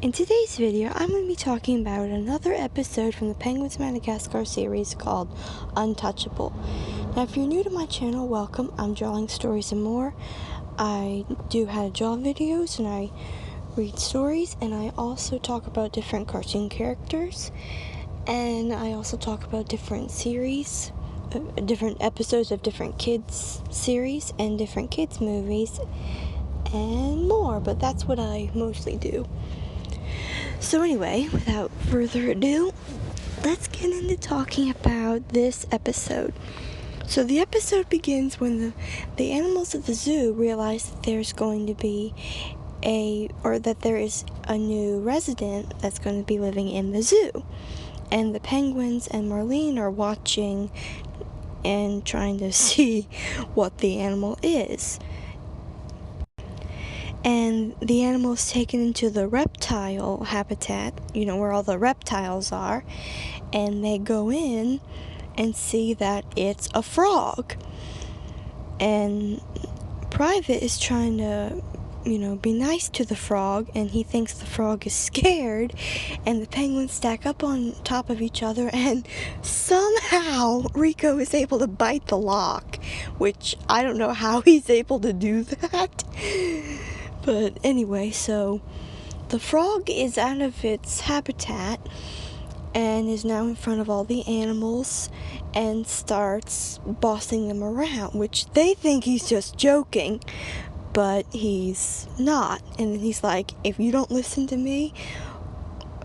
In today's video, I'm going to be talking about another episode from the Penguins Madagascar series called Untouchable. Now, if you're new to my channel, welcome. I'm drawing stories and more. I do how to draw videos, and I read stories, and I also talk about different cartoon characters, and I also talk about different series, different episodes of different kids series and different kids movies, and more, but that's what I mostly do. So anyway, without further ado, let's get into talking about this episode. So the episode begins when the animals at the zoo realize that there's going to be that there is a new resident that's going to be living in the zoo. And the penguins and Marlene are watching and trying to see what the animal is. And the animal is taken into the reptile habitat, where all the reptiles are, and they go in and see that it's a frog. And Private is trying to, be nice to the frog, and he thinks the frog is scared, and the penguins stack up on top of each other, and somehow Rico is able to bite the lock, which I don't know how he's able to do that. But anyway, so the frog is out of its habitat and is now in front of all the animals and starts bossing them around, which they think he's just joking, but he's not. And then he's like, if you don't listen to me,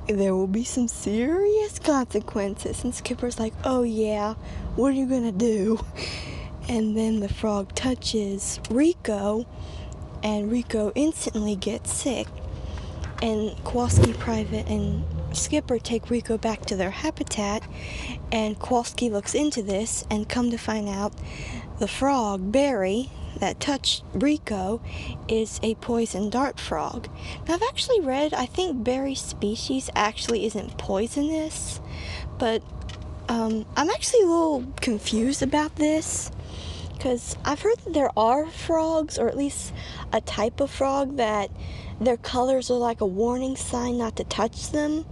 there will be some serious consequences. And Skipper's like, oh yeah, what are you gonna do? And then the frog touches Rico, and Rico instantly gets sick. And Kowalski, Private, and Skipper take Rico back to their habitat, and Kowalski looks into this, and come to find out the frog, Barry, that touched Rico is a poison dart frog. Now, I've actually read, I think Barry's species actually isn't poisonous, but I'm actually a little confused about this, because I've heard that there are frogs, or at least a type of frog, that their colors are like a warning sign not to touch them.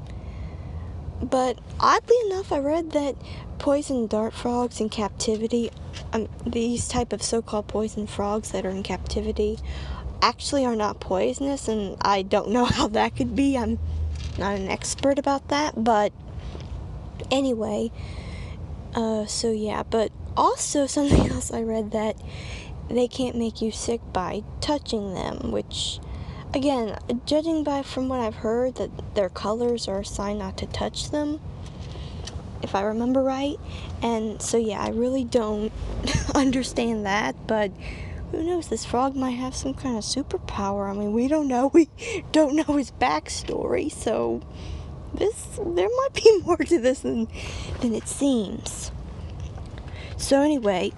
But oddly enough, I read that poison dart frogs in captivity, these type of so-called poison frogs that are in captivity, actually are not poisonous, and I don't know how that could be. I'm not an expert about that, but anyway, so yeah, but also something else I read, that they can't make you sick by touching them, which, again, judging from what I've heard, that their colors are a sign not to touch them, if I remember right. And so yeah, I really don't understand that, but who knows, this frog might have some kind of superpower. I mean, we don't know his backstory, so there might be more to this than it seems. So anyway,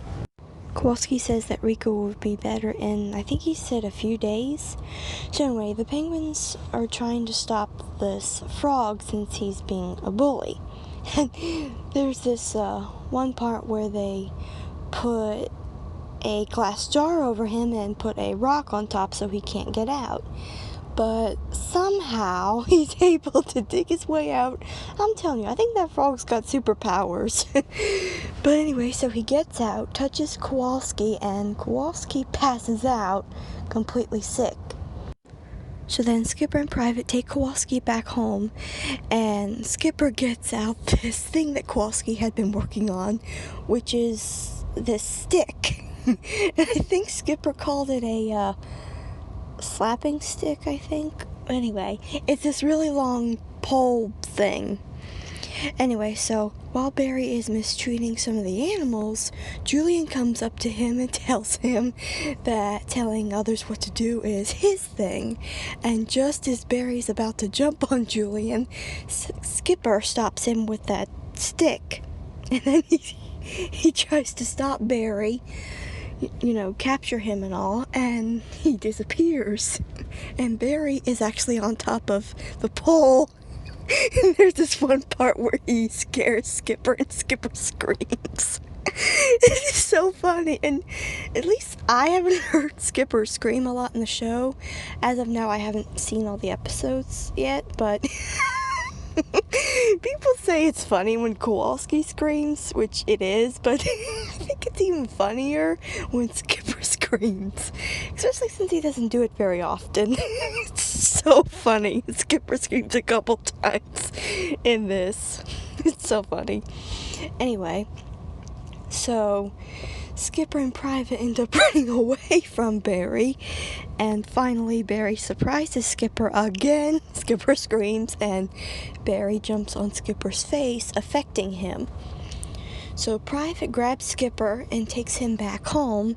Kowalski says that Rico will be better in, I think he said, a few days. So anyway, the penguins are trying to stop this frog since he's being a bully. And there's this one part where they put a glass jar over him and put a rock on top so he can't get out. But somehow he's able to dig his way out. I'm telling you, I think that frog's got superpowers. But anyway, so he gets out, touches Kowalski, and Kowalski passes out, completely sick. So then Skipper and Private take Kowalski back home, and Skipper gets out this thing that Kowalski had been working on, which is this stick. And I think Skipper called it a slapping stick, I think. Anyway, it's this really long pole thing. Anyway, so while Barry is mistreating some of the animals, Julian comes up to him and tells him that telling others what to do is his thing. And just as Barry's about to jump on Julian, Skipper stops him with that stick. And then he tries to stop Barry, capture him and all, and he disappears. And Barry is actually on top of the pole. And there's this one part where he scares Skipper, and Skipper screams. It is so funny, and at least I haven't heard Skipper scream a lot in the show. As of now, I haven't seen all the episodes yet, but people say it's funny when Kowalski screams, which it is, but I think it's even funnier when Skipper screams, especially since he doesn't do it very often. It's so funny. Skipper screams a couple times in this. It's so funny. Anyway, so Skipper and Private end up running away from Barry, and finally Barry surprises Skipper again. Skipper screams, and Barry jumps on Skipper's face, affecting him. So Private grabs Skipper and takes him back home,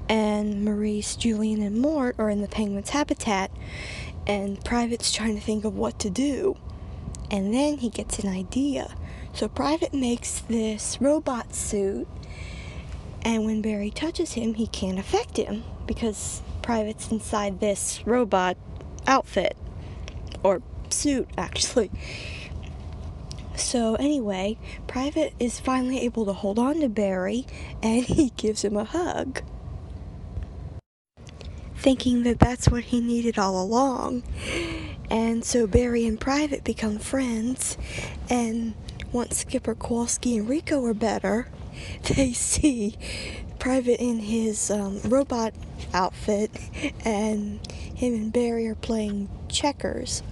and Maurice, Julian, and Mort are in the penguin's habitat, and Private's trying to think of what to do. And then he gets an idea. So Private makes this robot suit, and when Barry touches him, he can't affect him because Private's inside this robot outfit, or suit, actually. So anyway, Private is finally able to hold on to Barry, and he gives him a hug, thinking that that's what he needed all along. And so Barry and Private become friends, and once Skipper, Kowalski, and Rico are better, they see Private in his robot outfit, and him and Barry are playing checkers.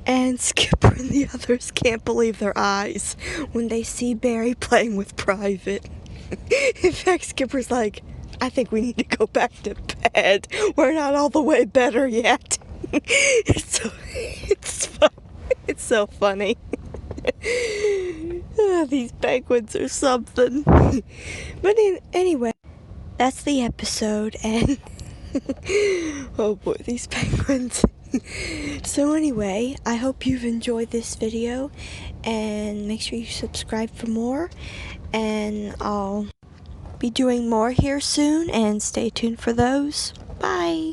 And Skipper and the others can't believe their eyes when they see Barry playing with Private. In fact, Skipper's like, I think we need to go back to bed. We're not all the way better yet. It's so funny. These penguins are something. But anyway, that's the episode, and oh boy, these penguins. So anyway, I hope you've enjoyed this video, and make sure you subscribe for more, and I'll be doing more here soon, and stay tuned for those. Bye!